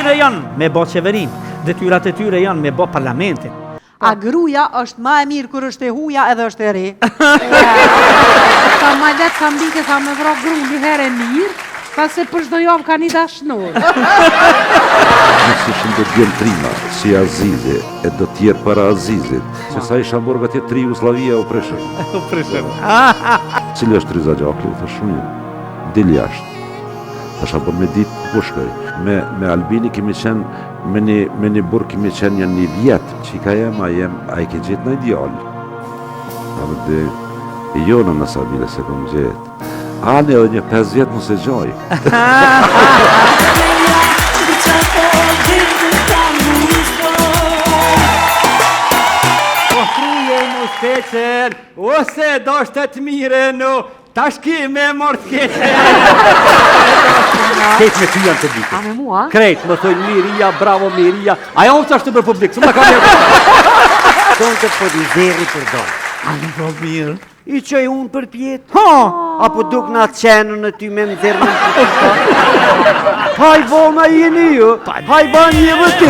tyre janë me bo qeverin, detyrat e tyre janë me bo parlamentin. A gruja është ma e mirë kër është e huja edhe është e re. Sa ma letë sa mbike sa me vro gru një herë e mirë, pa se për shdo javë ka një dashnur. Si shumë do t'jem trima, si Azizi, e do t'jerë para Azizit, se sa isha morë nga tjetë tri Jugoslavia o preshën. Cili është Riza Gjakli, të shumë, dil jashtë. Tasha po me ditë po shkoj. Me Albini kemi qenë, me një burë kemi qenë një vjetë, qika a i ke gjithë në ideal. E jo në Sabile se kom gjithë. Ani edhe një 5 vjetë mëse gjoj. O fruje mu steqer, ose do shtet mire në tashki me mort keqer. Keq me ty janë të ditë. A me mua? Krejt, më thojnë Miria, bravo Miria. Aja unë që është të bërë publik, së më ka me... Tonë të po di zeri për do. A në pro mirë. I qoj unë për pjetë. Ha! Apo duk nga qenën e ty me më zerë në për pjetë. Haj bona jeni ju, haj ban një vëtë.